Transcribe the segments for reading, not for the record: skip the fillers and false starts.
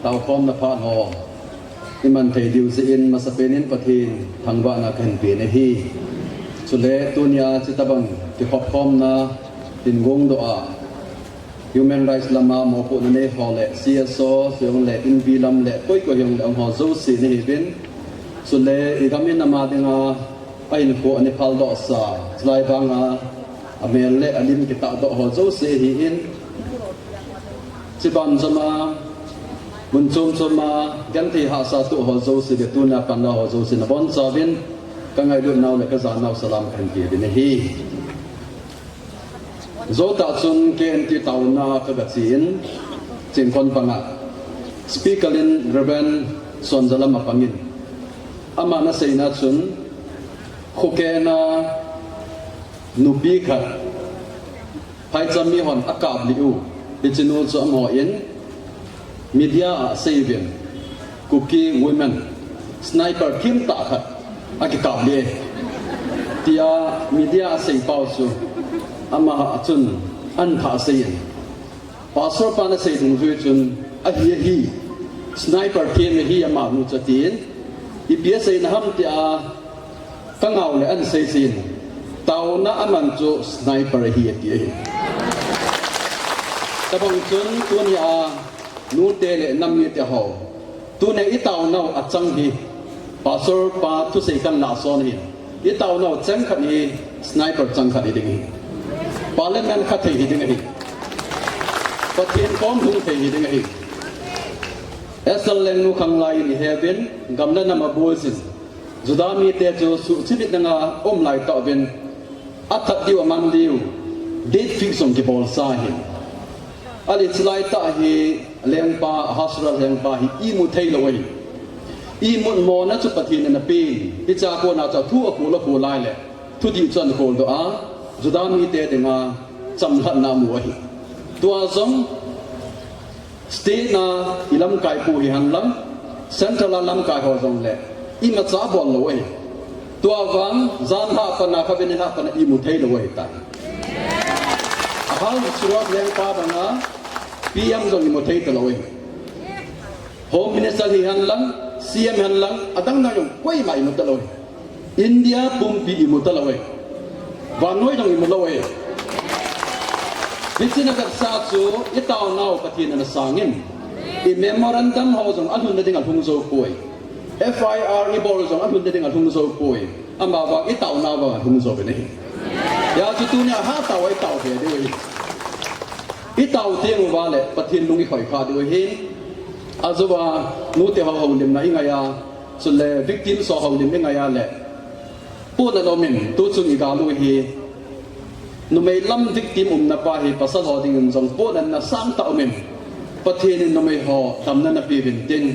ตาวคอมนภาหอที่มันเทดิวซีอินมาสเปนินประเทศทางบ้านนักเห็นเปลี่ยนที่สุดเลยตัวนี้จิตบังที่ขอบคอมนะตินงงตัวHuman Rights ลำมาหมอปุ่นในหอเละ CSO เสียงเละอินวีลำเละก้อยก็ยังหอโซซีนี่เป็นสุดเลยอีกคำนี้นำมาถึงไอ้หนุ่มคนนี้พัลดอสาสไลด์บางอเมริกาลิมกิตาดอกหอโซซีหินจิบันจะมาบุญชมจะมากันที่หาสาตุหอโซซีเดตุนาปันดาหอโซซีนบอนซาบินกังไงดูน่าเล็กจานน่าสลามขันกีบินฮีโจตาจุนเกณฑ์ที่ตาวนาขบัดสินจิงคนปังสปีกลินเรเบนส่วนจะละมาปังอินอามานาเซนาจุนคุเกนานุบีขัดไพจามีหอนอากาศลิวดิจิโนจอมหออินมีเดียเซเวียนคุกกี้วูแมนสไนเปอร์คิมตาขัดอากาศเลียที่มีเดียเซปาวซูอามาจุนอันผาเซียนภาษาปานาเซียนจุนอาฮีสไนเปอร์คิมฮีอามานุจตีนอีเปียเซียนฮัมที่ตั้งเอาเลยอันเซียนตาวน่ามันจูสไนเปอร์ฮีที่แต่บางจุนตัวนี้นูเตเลนัมมีเตหอตัวนี้อีตาวน่าอัดจังฮีภาษาปาทุเซกันลาซอนฮีอีตาวน่าจังขัดฮีสไนเปอร์จังขัดดิ่งฮีParlimen khathei hi ding hi pathian kom thung thei hi ding hi asal leng nu khang lai ni heaven gamna nama bolsin judami te jo su chibit nga om lai ta ben athat diwa man diu date fix on ki bol sa hi ali chlai ta hi leng pa hasra leng pa hi i mu thei loi i mun mo na chu pathian na pe hi cha ko na cha thu aku lo ko lai le thu di chan ko do Judami te denga chamhat na muahi tua zong state na ilam kai pu hi hanlam central lam kai ho zong le I ma cha bon lo ai tua wang zan ha pa na khabeni ha pa na I mu thei lo ai tai ahal surat leng pa banga PM zong I mu thei ta lo ai Home Minister hi hanlam CM hanlam adang na yong koi mai mu ta lo India pumpi I mu ta lo ai và nói rằng một lâu ấy, vì thế nên sao chú ít tàu nào có tiền là sáng in, thì memorandum họ rằng anh hùng đã tiếng Hùng dâu bồi, FIR ibor rằng anh hùng đã tiếng Hùng dâu bồi, anh bảo ít tàu nào vào Hùng dâu bên này, giờ chú tu nhà hát tàu ấy tàu về đi, ít tàu tiếng vào lệ, bắt thiên lung khỏi khá đi hết, à dùว่านู้แต่เขาเลี้ยงไหนไงส่วนเลย victim สอเขาเลี้ยงไงแหละพูดแล้วมินตัวจุงอีกาลุยนุ่มไม่ล้ำ victim นับไปภาษาหอดิ่งจงพูดนั้นสร้างต่อมินประเทศนี้นุ่มไม่หอทำนั้นนับเป็นดิน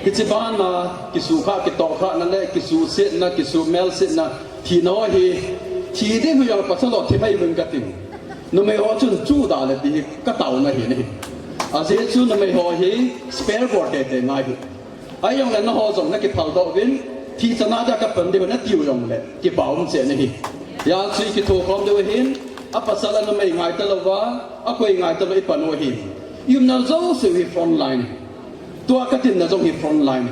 กิจบ้านนะกิสุข้ากิตอกข้านั่นแหละกิสุเสร็จนะกิสุเมลเสร็จนะที่น้อยที่เด็กอย่างภาษาหอที่ไม่เป็นกติงนุ่มไม่หอจุนจูดาเลยที่ก็เต่านะเห็นนี่อาเซียนจุนนุ่มไม่หอspare board เด็ดง่ายไอ้ยังนั้นหอจงนักกิพัลดอกวินที่ชนะจะกับเป็นเด็กนั้นติวยงเลยที่บ่าวมันเสียนี่ยาชีกิโตคอมเดียวเห็นอัปสารนั่นไม่ง่ายแต่ละว่าอักไม่ง่ายแต่ละอีปันว่าเห็นยุ่งนั่นจะสิวิฟรอนไลน์ตัวกตินนั่นจะวิฟรอนไลน์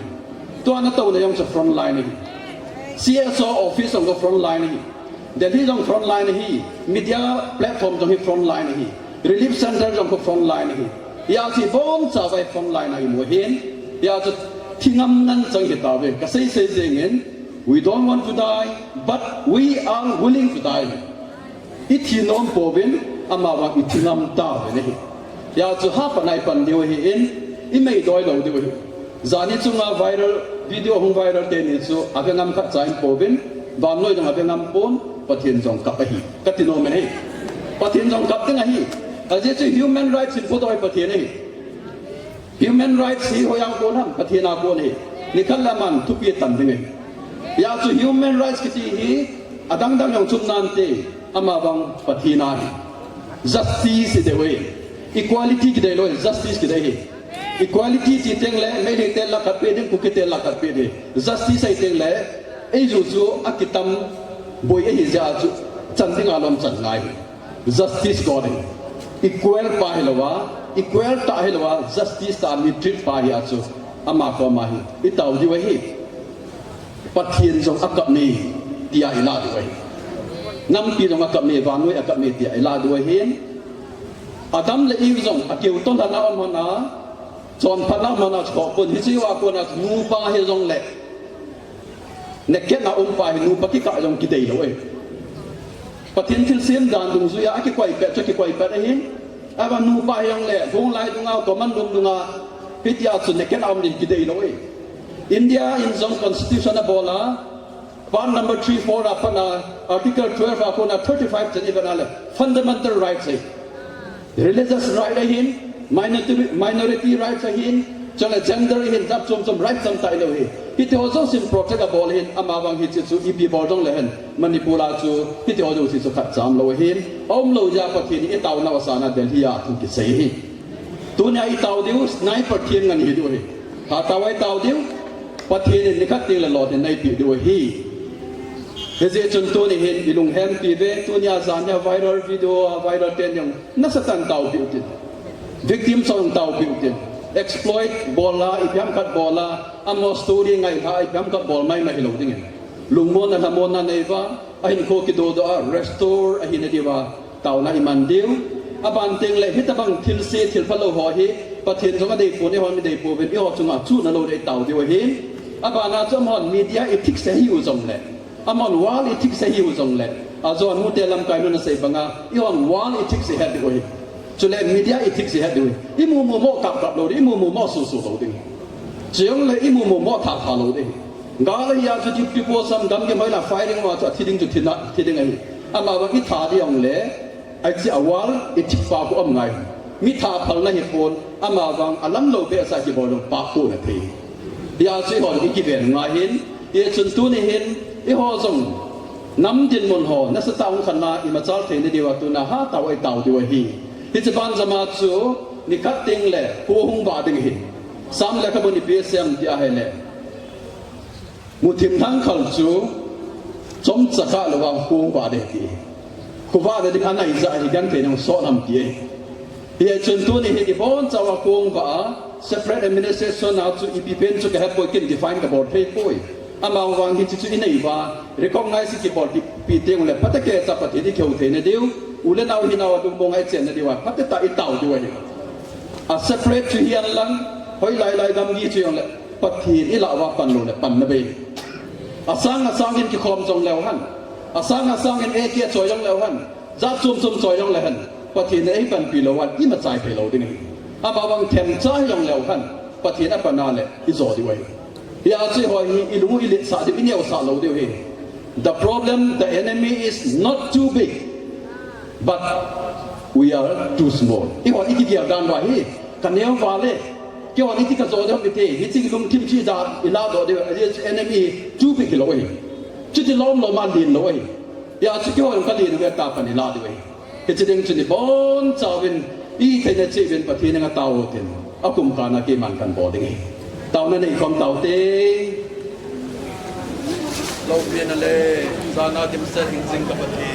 ตัวนั่นตัวนั่นยังจะฟรอนไลน์นี่ CSO office ของก็ฟรอนไลน์นี่เดี๋ยวที่ต้องฟรอนไลน์นี่มีเดียแพลตฟอร์มต้องฟรอนไลน์นี่ relief center ต้องฟรอนไลน์นี่ยาชีบอมจะไปฟรอนไลน์นี่มัวเห็นยาจะที่นำนั้นจังเหตุการณ์ก็เสียเงิน we don't want to die but we are willing to die อิทธินอมโปวินอามาว่าอิทธินอมตาเว้ยอยากจะหาปัญหาปัญเดียวเห็นอีไม่ดอยเราเดียวจานี่จุงอาไวรัลวิดีโอของไวรัลเตนิจูอาเป็นงามขัดใจโปวินบางน้อยต้องอาเป็นงามปนปะเทียนจงกับไปหีกัติโนเมนี่ปะเทียนจงกับตั้งไงฮีอาจจะ human rights สินพูดเอาไปปะเทียนนี่ human rights ที่เขายังโกนปะเทียนอาโกนนี่นี่ขั้นละมันทุกปีตันยังไงอยากจะ human rights กิติฮีอดังยังจุนนันเตอามาบังปะเทียนา justice เดว equality กิเดโล justice กิเดฮี equality ที่เต็งเลยไม่ได้เต็งละกัดเปียดิ้งคุกเต็งละกัดเปียดิ้ง justice ไอ้เต็งเลยไอ้จู่ๆอากิตัมบอยไอ้เจ้าจู่จันทิงอารมณ์จันไง justice ก่อน equal pa hilawa equal ta hilawa justice ta mi treat pa hi achu ama ko ma hi itau di wa hi pathian jong akap ni tia ila di wa nam pi jong akap ni van noi akap ni tia ila di wa hin adam le iu jong akiu ton na om na chon phana mana ko pun hi chi wa ko na nu pa hi jong le neket na pa hi nu pa ki ka jong ki dei lo pathian thil sim dan dung zuya aki kwai pe ki kwai pe hin aba nu pa yang le bung lai dung au ko man dung dunga pitia chu ne ken am din ki dei loi India in zong constitution bola part number 34 apana article 12 apana 35 chen ibana le fundamental rights hai religious right hin minority rights hin chole gender hin jap chom rights sam tai lo hi ki te hozo sim protect a bol hin amawang hi chu ipi bordong le hen manipula chu ki te hozo si chu khat cham lo hin om lo ja pathin i taw na wasana delhi ya thu ki sei hi tu nya i taw diu sniper thien ngan hi du hi ha tawai taw diu pathin ni khat ting la lo de nai pi du hi he je chun tu ni hin ilung hem pi ve tu nya zan ya viral video viral ten yang na satan taw pi tin victim song taw pi tin exploit bola ipiam kat bola amo story ngai ha ipiam kat bol mai ma hilo ding lungmon na lamon na neva ahin ko ki do do restore ahin diwa taw na iman diu aban teng le hitabang thil se thil phalo ho hi pathin jong dei pu ne hon mi dei pu ven i ho chunga chu na lo dei taw diwa hi abana chom hon media ethics se hi u jong le amon wal ethics se hi u jong le azon mu te lam kai no na sei banga i hon wal ethics se ha diwa hi chule media ethics ha du imu mo kap lo di imu mo su lo di jiang le imu mo tha lo di ga le ya chu ti pi po sam dam ke mai la firing wa chu thiding chu thiding ai ama wa ki tha di ong le ai chi awal ethics pa ko am ngai mi tha phal na hi pon ama wang alam lo be sa ki bo lo pa ko na the ya chi ho ki ki ben nga hin ye chun tu ni hin i ho zong nam din mon ho na sa taung khan na i ma chal the ni dewa tu na ha taw ai taw di wa hi hi ban zama chu ni khat ting le pu hung ba ding hi sam le ka boni psm ti a hele mu thim thang khal chu chom chaka lo wang pu hung ba de ti ku ba de kan ai za hi gan pe nong so nam ti hi chun tu ni hi bon chawa pu hung ba separate administration na chu ipen chu ka ha po kin define ka board pe poi ama wang hi chu inai ba recognize ki board pi teng le patake cha pati di kheu the ne deu ule naw hinaw dung bong ai chen na diwa patte ta itaw diwa ni a separate to hian lang hoi lai gam gi chiong le pathin ila wa pan lo le pan na be asang in ki khom jong lew han asang in e ke choi jong lew han za chum choi jong le han pathin ei pan pi lo wan i ma chai pe lo ding a ba wang them chai jong lew han pathin a pana le i zo diwa ya chi hoi i lu i le sa di ni o sa lo diwa he the problem the enemy is not too big but we are too small. Iwa iti dia dan wa hi kanel wale kyo iti ka zo de te hi chi lum tim chi da ila do de enemy too big lo hi chi ti lom lo man din lo hi ya chi kyo ka li de ta pa ni la de hi ke chi ding chi ni bon chawin i the ne chi ben pa thi na taw tin akum ka na ke man kan bo ding hi taw na nei kom taw te lo bien ale sana dim sa ding sing ka pa thi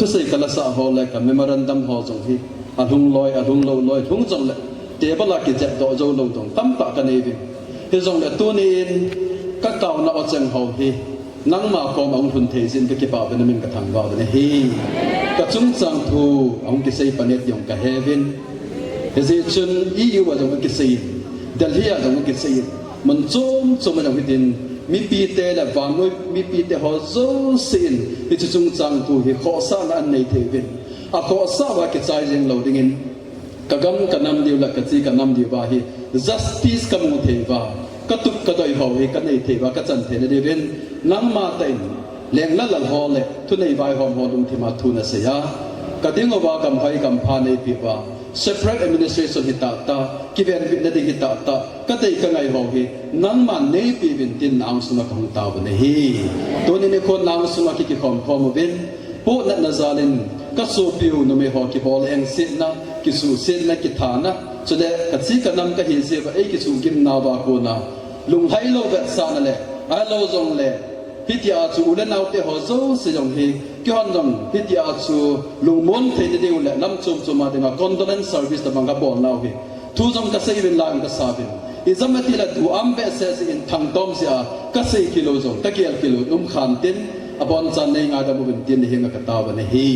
ทุสิกละสะฮอลเลยกับเมมรันดัมฮอจงฮีอาลุงลอยอาลุงโลลอยลุงจงเลยเจ็บละกิจโตโจลงตรงตั้มปะกันเอวิที่จงเลยตัวนี้ก็เก่าหน้าอจังฮอฮีนังมาคอมองทุนเทสินก็กิบาเป็นมินกระทำว่าเป็นฮีก็จุงจังทูองกิเซปเนตยองกับเฮวินเฮซิชุนEUว่าจงกิเซเดลฮีจงกิเซมันจมมันจงพิดินมีปีเตะและวางไว้มีปีเตะหัวโจสินที่จุงจังทูที่ข้อสร้างอันในเทวินข้อสร้างว่ากิจใจยังเราดิ่งกะกำกันนำเดียวละกิจกันนำเดียวว่าฮี justice กำมุเทวากระตุกกระดอยหัวฮีกันในเทวากระจันเทนเดียนนังมาเต็นเลี้ยงละหลังหัวเล่ทุนในใบหอมหัวลุงที่มาทุนเสียกระดิ่งว่ากำไพกำพาในปีว่า separate administration ฮิตาตากิเวนวินเดฮิตาตากระดิ่งกันในหัวฮีนังมาในปีวินตินนางสุนัขของตาวันนี้ตัวนี้คนนางสุนัขที่ของพอมวินพวกนักนาซาลินก็สูบิวนุ่มหัวกิบอลเองสินะกิสูสินและกิฐานะสุดเด็กกัดซีกันนำก็เห็นเสียว่าไอ้กิสูกิมนาบาโกนาลุงไฮโลเวสานเลยไฮโลจงเลยพิธีอาจูเล่นเอาเตะหัวโซ่สิจงฮีกี่ฮันจงพิธีอาจูลุงมนเทนเดียวเลยลำจุ่มจุ่มมาเดงคอนโดเลนซ์เซอร์วิสตะบังกับอลนาฮีทุกจงก็เสียเวลาก็สาบินอิจามติละดูอัมเบสเซสินทางตอมเสียก็เสียกิโลจงตะเกียบกิโลนุ่มขันตินอบอนจันในงานดำบุญเตียนเฮงกับตาวันนี้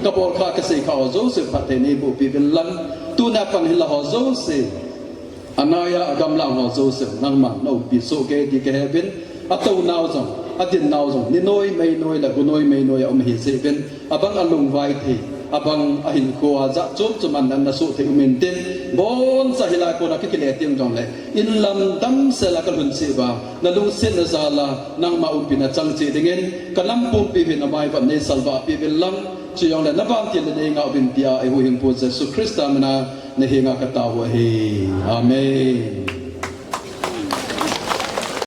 กับอลข้าก็เสียข้าวโซ่สิพัฒนีบุปีเป็นลันตัวนับปันหิลาหัวโซ่สิอันนายากำลังหัวโซ่สินั่งมันเอาปีโซเกดีเกเฮบินอัตโตนาวจงอัดินนาวจงนี่น้อยไม่น้อยละกุน้อยไม่น้อยเอามาหิเสบินอับังอารมณ์ไว้ที่อับังอหินกัวจะจุบจุมันนันนสุเทอุมินตินบอนสหิลาโกนักกิเลสเตียงจงเลยอินลัมดัมเซลากลุนสิบานั่นลุงเซนซาลานั่งมาอุปินะจังจีดิ่งกันลำปุ่มปีบินอามายวันในสัลวาปีบินลังชียงเลยนับวันที่เราได้งาบินเตียไอหูหิงพูดเจสุคริสต์มาในเฮงากตาวะเฮอาเมน